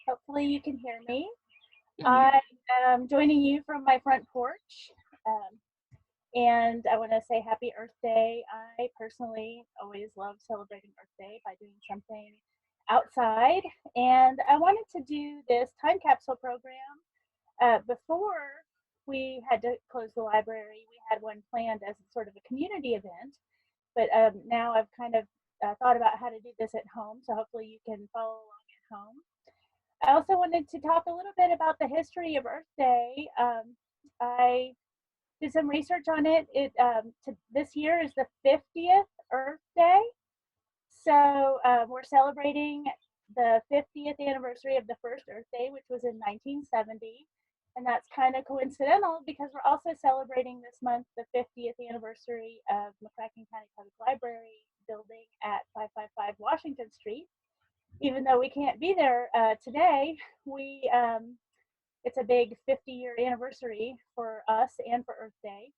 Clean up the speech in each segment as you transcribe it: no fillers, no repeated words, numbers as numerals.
Hopefully you can hear me. Mhm. I am joining you from my front porch. Um, and I want to say happy Earth Day. I personally always love celebrating Earth Day by doing something outside. And I wanted to do this time capsule program. Before we had to close the library, we had one planned as sort of a community event. But now I've kind of thought about how to do this at home. So hopefully you can follow along at home. I also wanted to talk a little bit about the history of Earth Day. I did some research on it. This year is the 50th Earth Day, so we're celebrating the 50th anniversary of the first Earth Day, which was in 1970. And that's kind of coincidental because we're also celebrating this month the 50th anniversary of McCracken County Public Library building at 555 Washington Street. Even though we can't be there today, we it's a big 50-year anniversary for us and for Earth Day.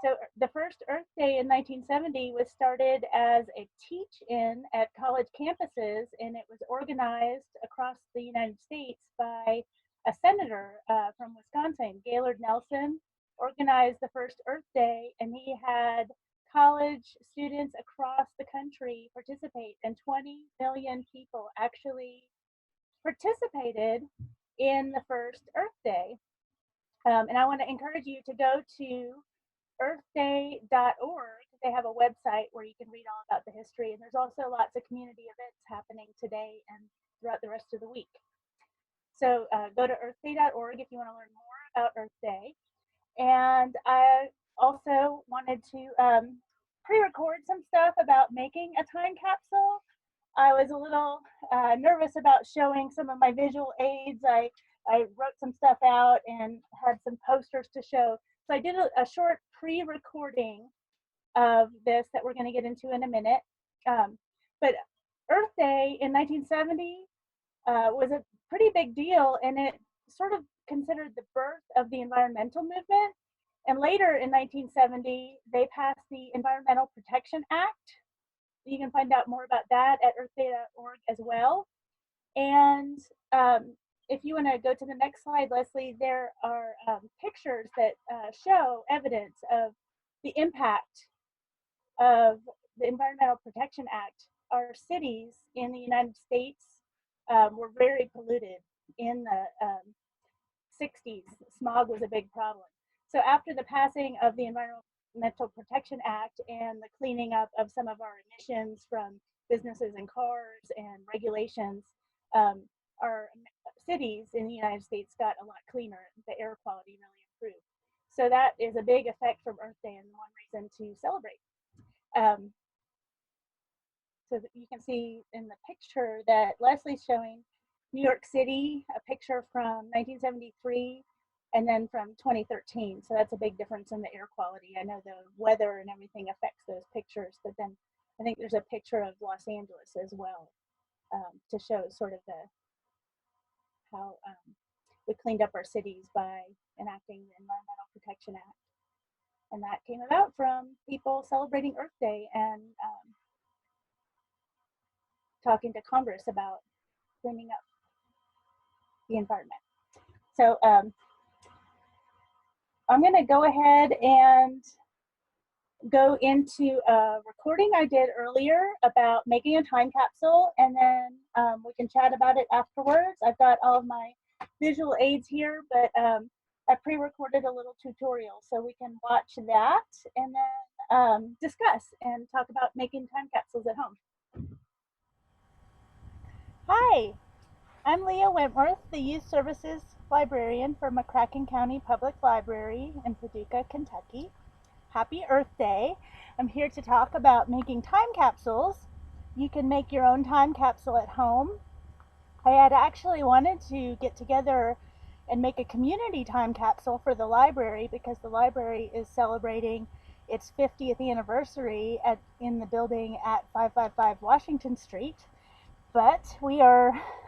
So the first Earth Day in 1970 was started as a teach-in at college campuses, and it was organized across the United States by a senator from Wisconsin, Gaylord Nelson, organized the first Earth Day, and he had college students across the country participate, and 20 million people actually participated in the first Earth Day. And I want to encourage you to go to earthday.org. They have a website where you can read all about the history, and there's also lots of community events happening today and throughout the rest of the week. So go to earthday.org if you want to learn more about Earth Day. And I also wanted to pre-record some stuff about making a time capsule. I was a little nervous about showing some of my visual aids. I wrote some stuff out and had some posters to show. So I did a short pre-recording of this that we're going to get into in a minute. But Earth Day in 1970 was a pretty big deal, and it sort of considered the birth of the environmental movement. And later in 1970, they passed the Environmental Protection Act. You can find out more about that at earthday.org as well. And if you want to go to the next slide, Leslie, there are pictures that show evidence of the impact of the Environmental Protection Act. Our cities in the United States were very polluted in the 60s. Smog was a big problem. So after the passing of the Environmental Protection Act and the cleaning up of some of our emissions from businesses and cars and regulations, our cities in the United States got a lot cleaner. The air quality really improved. So that is a big effect from Earth Day and one reason to celebrate. So that you can see in the picture that Leslie's showing New York City, a picture from 1973 and then from 2013. So that's a big difference in the air quality. I know the weather and everything affects those pictures, but then I think there's a picture of Los Angeles as well to show sort of how we cleaned up our cities by enacting the Environmental Protection Act. And that came about from people celebrating Earth Day and talking to Congress about cleaning up the environment. So I'm going to go ahead and go into a recording I did earlier about making a time capsule, and then we can chat about it afterwards. I've got all of my visual aids here, but I pre-recorded a little tutorial, so we can watch that and then discuss and talk about making time capsules at home. Hi, I'm Leah Wentworth, the Youth Services Librarian for McCracken County Public Library in Paducah, Kentucky. Happy Earth Day. I'm here to talk about making time capsules. You can make your own time capsule at home. I had actually wanted to get together and make a community time capsule for the library because the library is celebrating its 50th anniversary in the building at 555 Washington Street. But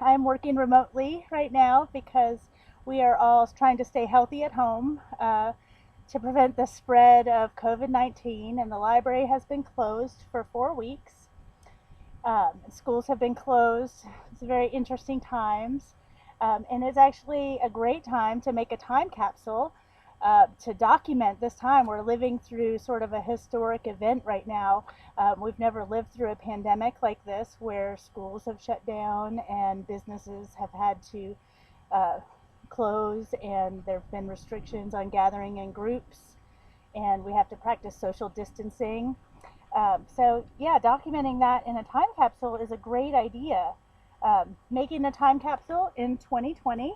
I'm working remotely right now because we are all trying to stay healthy at home to prevent the spread of COVID-19, and the library has been closed for 4 weeks. Schools have been closed. It's very interesting times. And it's actually a great time to make a time capsule to document this time. We're living through sort of a historic event right now. We've never lived through a pandemic like this where schools have shut down and businesses have had to uh, close, and there have been restrictions on gathering in groups, and we have to practice social distancing. So yeah, documenting that in a time capsule is a great idea. Making a time capsule in 2020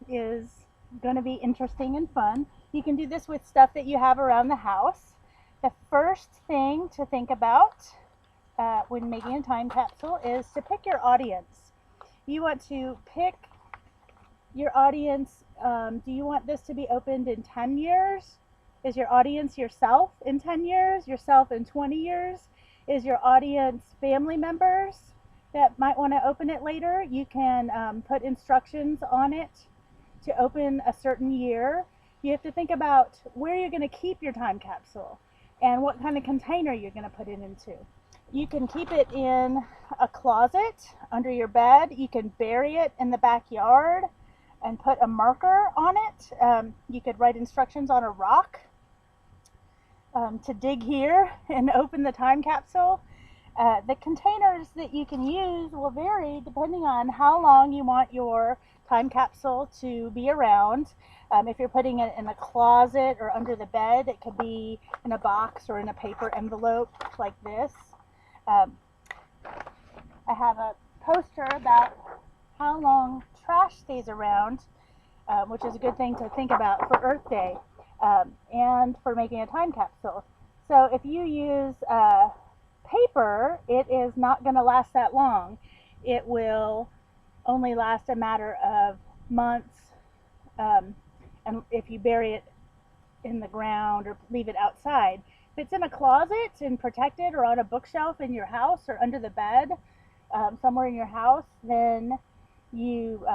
is going to be interesting and fun. You can do this with stuff that you have around the house. The first thing to think about when making a time capsule is to pick your audience. You want to pick your audience. Do you want this to be opened in 10 years? Is your audience yourself in 10 years? Yourself in 20 years? Is your audience family members that might want to open it later? You can put instructions on it to open a certain year. You have to think about where you're going to keep your time capsule and what kind of container you're going to put it into. You can keep it in a closet under your bed. You can bury it in the backyard and put a marker on it. You could write instructions on a rock to dig here and open the time capsule. The containers that you can use will vary depending on how long you want your time capsule to be around. If you're putting it in a closet or under the bed, it could be in a box or in a paper envelope like this. I have a poster about how long trash stays around, which is a good thing to think about for Earth Day and for making a time capsule. So if you use paper, it is not going to last that long. It will only last a matter of months, and if you bury it in the ground or leave it outside. If it's in a closet and protected or on a bookshelf in your house or under the bed somewhere in your house, then you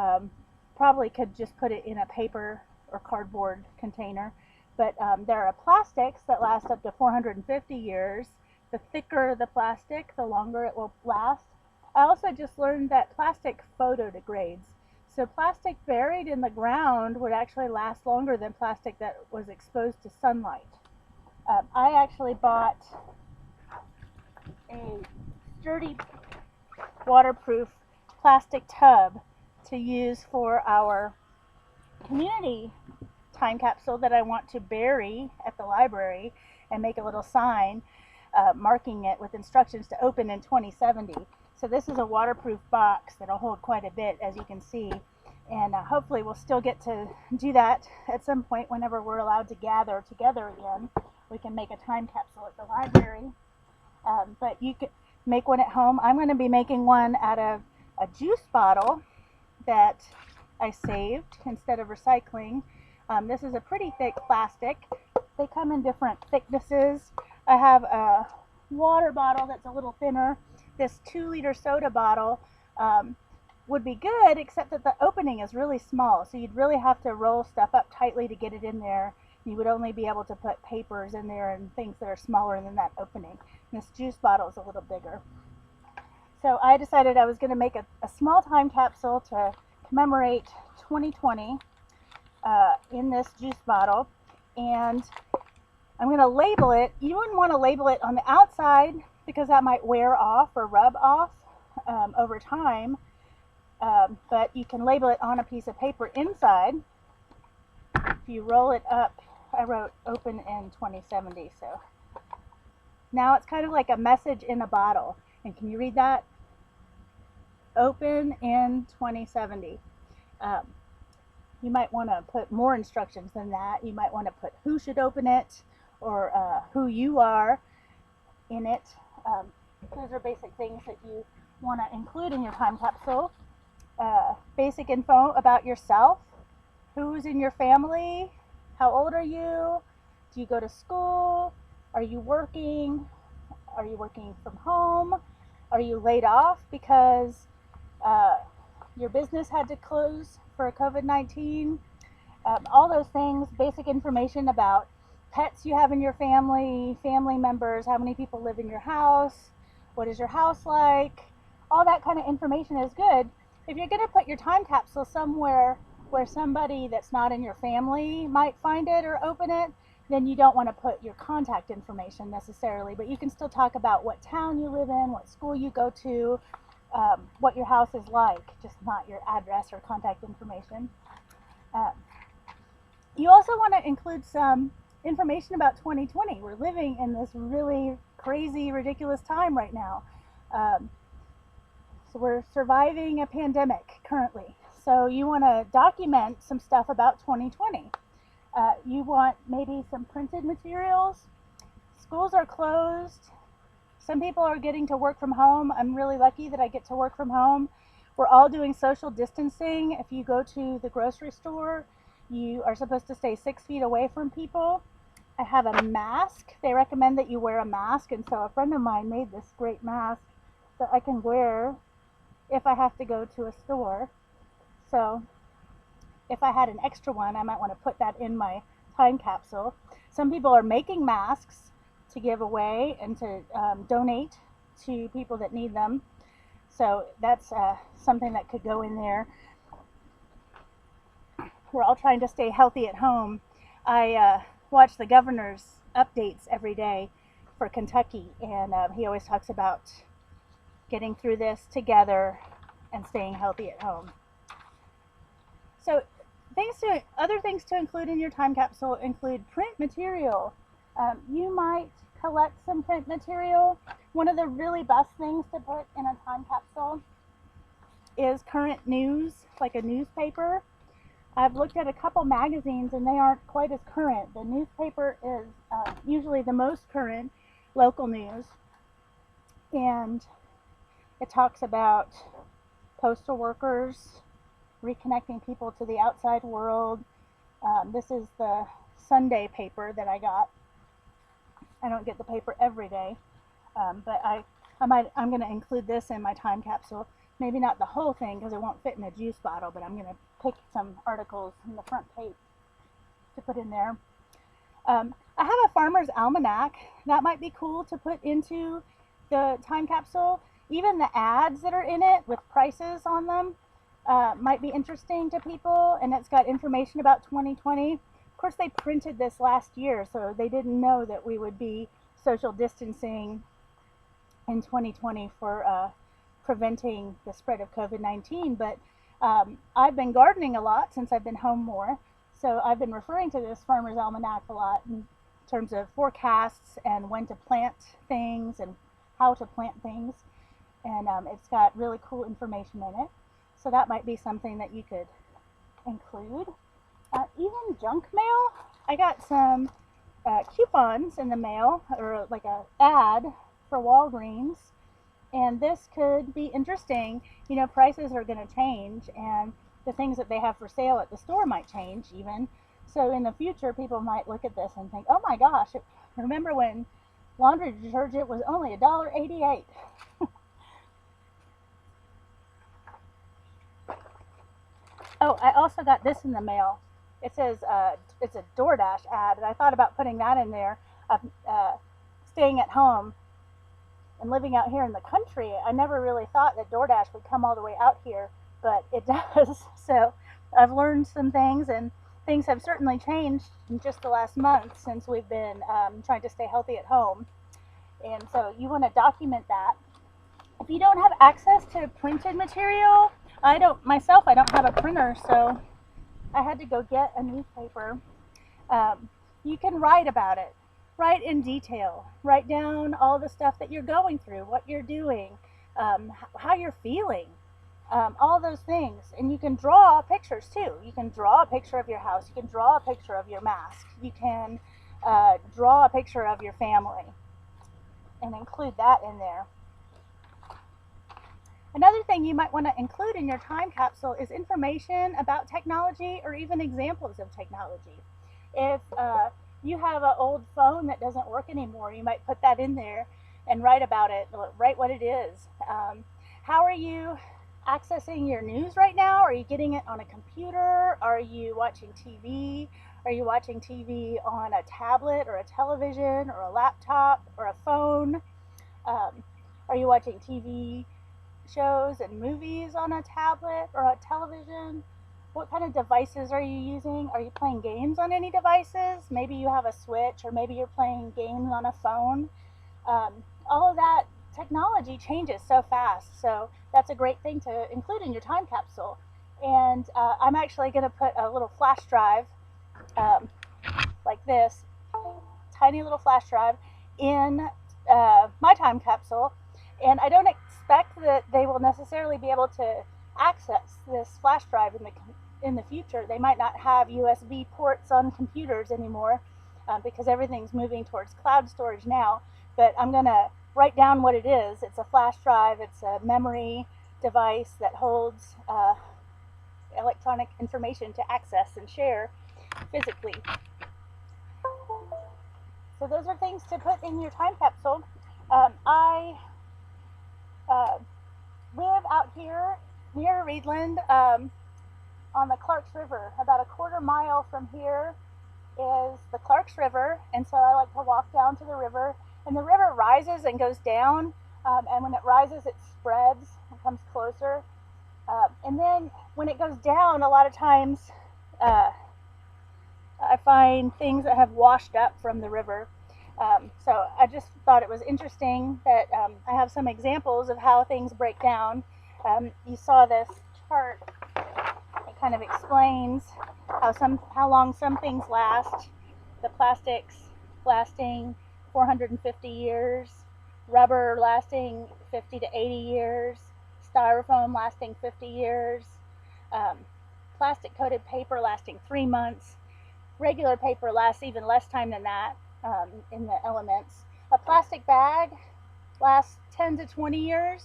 probably could just put it in a paper or cardboard container. But there are plastics that last up to 450 years. The thicker the plastic, the longer it will last. I also just learned that plastic photodegrades. So plastic buried in the ground would actually last longer than plastic that was exposed to sunlight. I actually bought a sturdy waterproof plastic tub to use for our community time capsule that I want to bury at the library and make a little sign marking it with instructions to open in 2070. So this is a waterproof box that'll hold quite a bit, as you can see, and hopefully we'll still get to do that at some point whenever we're allowed to gather together again. We can make a time capsule at the library, but you can make one at home. I'm going to be making one out of a juice bottle that I saved instead of recycling. This is a pretty thick plastic. They come in different thicknesses. I have a water bottle that's a little thinner. This 2-liter soda bottle would be good, except that the opening is really small, so you'd really have to roll stuff up tightly to get it in there. You would only be able to put papers in there and things that are smaller than that opening. And this juice bottle is a little bigger. So I decided I was going to make a small time capsule to commemorate 2020 in this juice bottle, and I'm going to label it. You wouldn't want to label it on the outside because that might wear off or rub off over time, but you can label it on a piece of paper inside. If you roll it up, I wrote open in 2070, so now it's kind of like a message in a bottle. And can you read that? Open in 2070. You might want to put more instructions than that. You might want to put who should open it, or who you are in it. Those are basic things that you want to include in your time capsule. Basic info about yourself. Who's in your family? How old are you? Do you go to school? Are you working? Are you working from home? Are you laid off because your business had to close for COVID-19? All those things, basic information about pets you have in your family, family members, how many people live in your house, what is your house like. All that kind of information is good, if you're going to put your time capsule somewhere where somebody that's not in your family might find it or open it, then you don't want to put your contact information necessarily, but you can still talk about what town you live in, what school you go to, what your house is like, just not your address or contact information. You also want to include some information about 2020. We're living in this really crazy, ridiculous time right now. So we're surviving a pandemic currently. So you want to document some stuff about 2020. You want maybe some printed materials. Schools are closed. Some people are getting to work from home. I'm really lucky that I get to work from home. We're all doing social distancing. If you go to the grocery store, you are supposed to stay 6 feet away from people. I have a mask. They recommend that you wear a mask, and so a friend of mine made this great mask that I can wear if I have to go to a store. So if I had an extra one, I might want to put that in my time capsule. Some people are making masks to give away and to donate to people that need them. So that's something that could go in there. We're all trying to stay healthy at home. I watch the governor's updates every day for Kentucky, and he always talks about getting through this together and staying healthy at home. So other things to include in your time capsule include print material. You might collect some print material. One of the really best things to put in a time capsule is current news, like a newspaper. I've looked at a couple magazines and they aren't quite as current. The newspaper is usually the most current local news, and it talks about postal workers, reconnecting people to the outside world. This is the Sunday paper that I got. I don't get the paper every day, but I'm going to include this in my time capsule. Maybe not the whole thing because it won't fit in a juice bottle, but I'm going to pick some articles from the front page to put in there. I have a farmer's almanac. That might be cool to put into the time capsule. Even the ads that are in it with prices on them might be interesting to people, and it's got information about 2020. Of course, they printed this last year, so they didn't know that we would be social distancing in 2020 for preventing the spread of COVID-19, but I've been gardening a lot since I've been home more, so I've been referring to this Farmer's Almanac a lot in terms of forecasts and when to plant things and how to plant things, and it's got really cool information in it, so that might be something that you could include. Even junk mail. I got some coupons in the mail, or like a ad for Walgreens, and this could be interesting. You know, prices are going to change, and the things that they have for sale at the store might change even. So in the future, people might look at this and think, oh my gosh, remember when laundry detergent was only $1.88? Oh, I also got this in the mail. It says it's a DoorDash ad, and I thought about putting that in there of staying at home and living out here in the country. I never really thought that DoorDash would come all the way out here, but it does. So I've learned some things, and things have certainly changed in just the last month since we've been trying to stay healthy at home. And so you want to document that. If you don't have access to printed material, I don't have a printer, so I had to go get a newspaper. You can write about it. Write in detail. Write down all the stuff that you're going through, what you're doing, how you're feeling, all those things. And you can draw pictures too. You can draw a picture of your house. You can draw a picture of your mask. You can draw a picture of your family and include that in there. Another thing you might want to include in your time capsule is information about technology or even examples of technology. If you have an old phone that doesn't work anymore, you might put that in there and write about it, write what it is. How are you accessing your news right now? Are you getting it on a computer? Are you watching TV? Are you watching TV on a tablet or a television or a laptop or a phone? Are you watching TV shows and movies on a tablet or a television? What kind of devices are you using? Are you playing games on any devices? Maybe you have a Switch, or maybe you're playing games on a phone. All of that technology changes so fast. So that's a great thing to include in your time capsule. And I'm actually going to put a little flash drive um, like this, tiny little flash drive, in my time capsule. And I don't expect that they will necessarily be able to access this flash drive in the future. They might not have USB ports on computers anymore because everything's moving towards cloud storage now. But I'm going to write down what it is. It's a flash drive. It's a memory device that holds electronic information to access and share physically. So those are things to put in your time capsule. I live out here near Reedland on the Clarks River. About a quarter mile from here is the Clarks River, and so I like to walk down to the river. And the river rises and goes down, and when it rises, it spreads and comes closer. And then when it goes down, a lot of times I find things that have washed up from the river. So I just thought it was interesting that I have some examples of how things break down. You saw this chart. It kind of explains how long some things last. The plastics lasting 450 years, rubber lasting 50 to 80 years, styrofoam lasting 50 years, plastic coated paper lasting 3 months. Regular paper lasts even less time than that in the elements. A plastic bag lasts 10 to 20 years.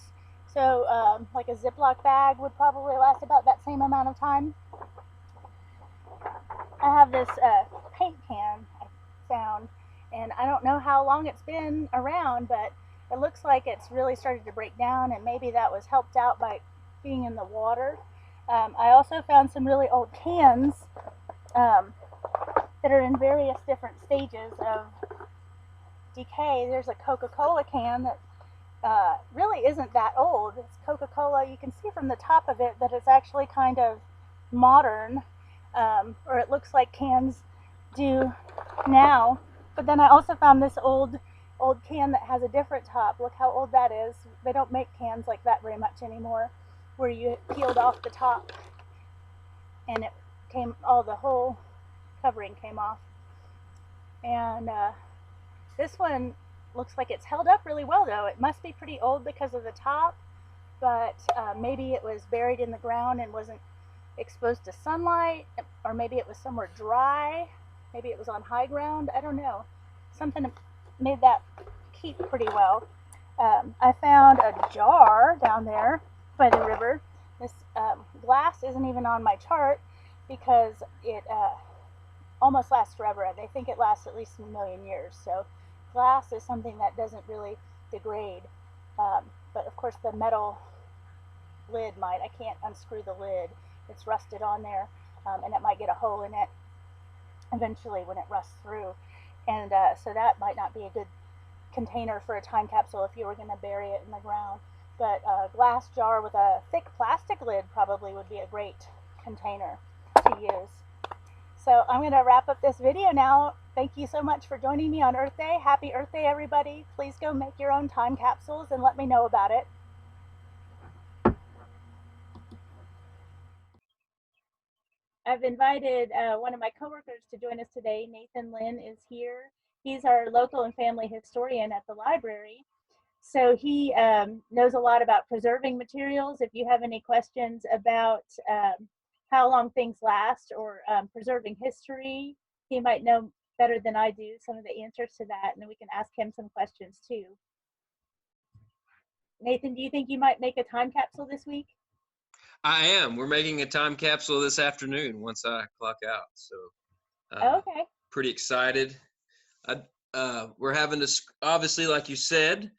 So like a Ziploc bag would probably last about that same amount of time. I have this paint can I found, and I don't know how long it's been around, but it looks like it's really started to break down, and maybe that was helped out by being in the water. I also found some really old cans that are in various different stages of decay. There's a Coca-Cola can that really isn't that old. It's Coca-Cola. You can see from the top of it that it's actually kind of modern, or it looks like cans do now. But then I also found this old can that has a different top. Look how old that is. They don't make cans like that very much anymore, where you peeled off the top and it came, all the whole covering came off. And this one looks like it's held up really well, though. It must be pretty old because of the top, but maybe it was buried in the ground and wasn't exposed to sunlight, or maybe it was somewhere dry. Maybe it was on high ground. I don't know. Something made that keep pretty well. I found a jar down there by the river. This glass isn't even on my chart because it almost lasts forever. They think it lasts at least a million years. So glass is something that doesn't really degrade. But of course the metal lid might. I can't unscrew the lid. It's rusted on there, and it might get a hole in it eventually when it rusts through. And so that might not be a good container for a time capsule if you were going to bury it in the ground. But a glass jar with a thick plastic lid probably would be a great container to use. So I'm going to wrap up this video now. Thank you so much for joining me on Earth Day. Happy Earth Day, everybody. Please go make your own time capsules and let me know about it. I've invited one of my coworkers to join us today. Nathan Lynn is here. He's our local and family historian at the library. So he knows a lot about preserving materials. If you have any questions about how long things last, or preserving history, he might know better than I do some of the answers to that, and then we can ask him some questions too. Nathan, do you think you might make a time capsule this week? I am. We're making a time capsule this afternoon once I clock out. So Okay. pretty excited. We're having to, obviously, like you said,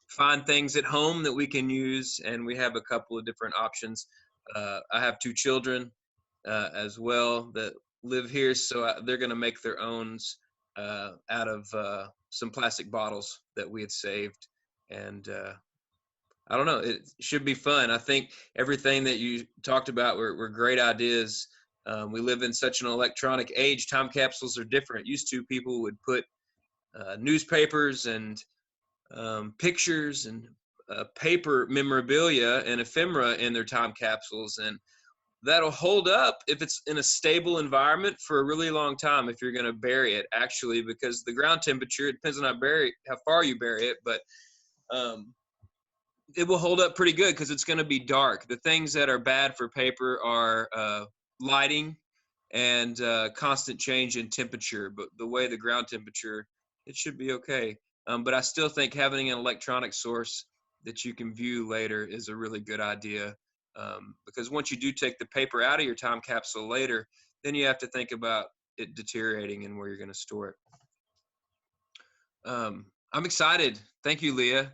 find things at home that we can use, and we have a couple of different options. I have 2 children as well that live here, so they're going to make their own out of some plastic bottles that we had saved, and I don't know. It should be fun. I think everything that you talked about were great ideas. We live in such an electronic age. Time capsules are different. Used to, people would put newspapers and pictures and paper memorabilia and ephemera in their time capsules, and that'll hold up if it's in a stable environment for a really long time. If you're going to bury it, actually, because the ground temperature, it depends on how far you bury it, but um, it will hold up pretty good because it's going to be dark. The things that are bad for paper are lighting and constant change in temperature. But the way the ground temperature, it should be okay. But I still think having an electronic source that you can view later is a really good idea. Because once you do take the paper out of your time capsule later, then you have to think about it deteriorating and where you're going to store it. I'm excited. Thank you, Leah.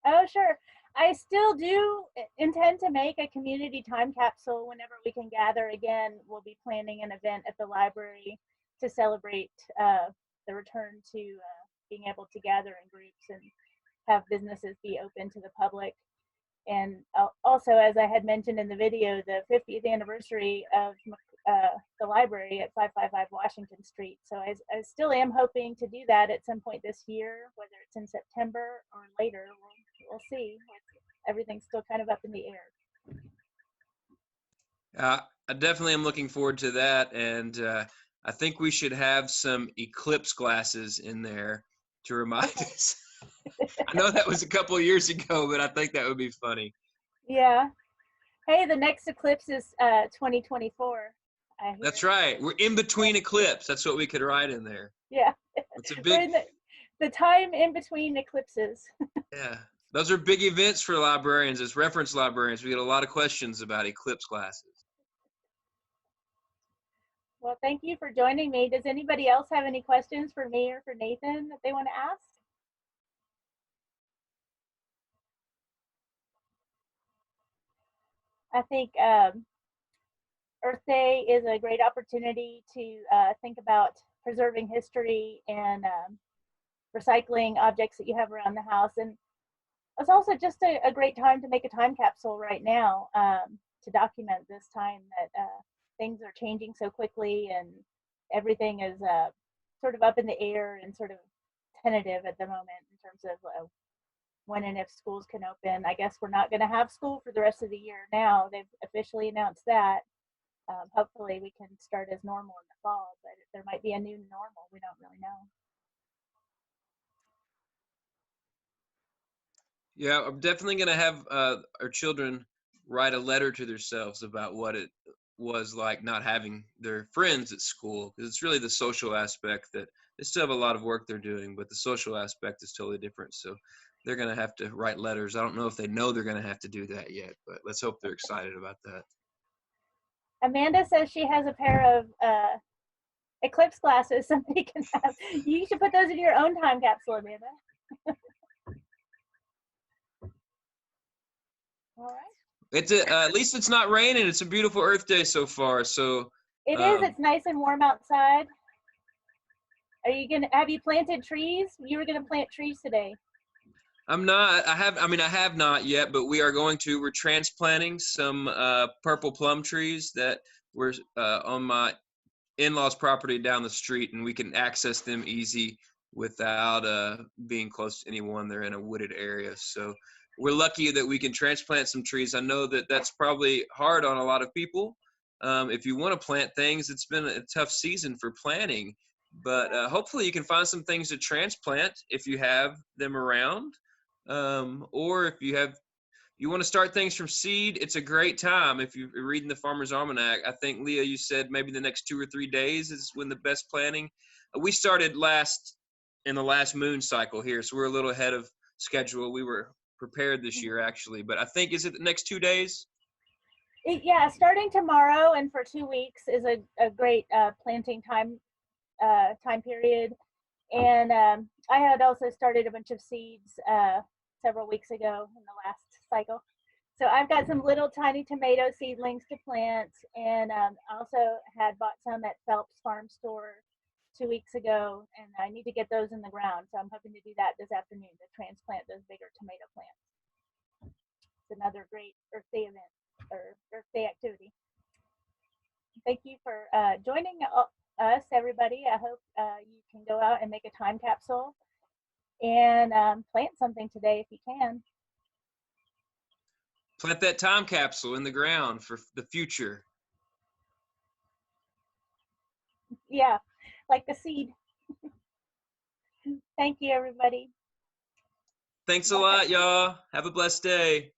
Oh, sure. I still do intend to make a community time capsule whenever we can gather again. We'll be planning an event at the library to celebrate the return to being able to gather in groups and have businesses be open to the public. And also, as I had mentioned in the video, the 50th anniversary of the library at 555 Washington Street. So I still am hoping to do that at some point this year, whether it's in September or later. We'll see. Everything's still kind of up in the air. I definitely am looking forward to that, and I think we should have some eclipse glasses in there to remind us. I know that was a couple of years ago, but I think that would be funny. Yeah. Hey, the next eclipse is 2024. That's right. We're in between eclipse. That's what we could write in there. Yeah. It's a We're big. in the time in between eclipses. Yeah, those are big events for librarians. As reference librarians, we get a lot of questions about eclipse glasses. Well, thank you for joining me. Does anybody else have any questions for me or for Nathan that they want to ask? I think Earth Day is a great opportunity to think about preserving history and recycling objects that you have around the house. And it's also just a great time to make a time capsule right now to document this time that things are changing so quickly and everything is sort of up in the air and sort of tentative at the moment in terms of when and if schools can open. I guess we're not going to have school for the rest of the year now. They've officially announced that. Hopefully we can start as normal in the fall, but there might be a new normal. We don't really know. Yeah, I'm definitely going to have our children write a letter to themselves about what it was like not having their friends at school, because it's really the social aspect that they still have a lot of work they're doing, but the social aspect is totally different. So they're going to have to write letters. I don't know if they know they're going to have to do that yet, but let's hope they're excited about that. Amanda says she has a pair of eclipse glasses somebody can have. You should put those in your own time capsule, Amanda. All right. It's at least it's not raining. It's a beautiful Earth Day so far. So It is. It's nice and warm outside. Have you planted trees? You were gonna plant trees today. I'm not. I have not yet, but we are going to. We're transplanting some purple plum trees that were on my in-laws' property down the street, and we can access them easy without being close to anyone. They're in a wooded area, so we're lucky that we can transplant some trees. I know that that's probably hard on a lot of people. If you want to plant things, it's been a tough season for planting, but hopefully you can find some things to transplant if you have them around, or if you want to start things from seed, it's a great time. If you're reading the Farmer's Almanac, I think, Leah, you said maybe the next 2 or 3 days is when the best planting. We started in the last moon cycle here, so we're a little ahead of schedule. We were prepared this year, actually, but I think, is it the next 2 days? Yeah, starting tomorrow and for 2 weeks is a great planting time period. And I had also started a bunch of seeds several weeks ago in the last cycle. So I've got some little tiny tomato seedlings to plant, and also had bought some at Phelps Farm Store 2 weeks ago, and I need to get those in the ground. So I'm hoping to do that this afternoon to transplant those bigger tomato plants. another great Earth Day event or Earth Day activity. Thank you for joining us, everybody. I hope you can go out and make a time capsule and plant something today if you can. Plant that time capsule in the ground for the future. Yeah, like the seed. Thank you, everybody. Thanks a lot, y'all. Have a blessed day.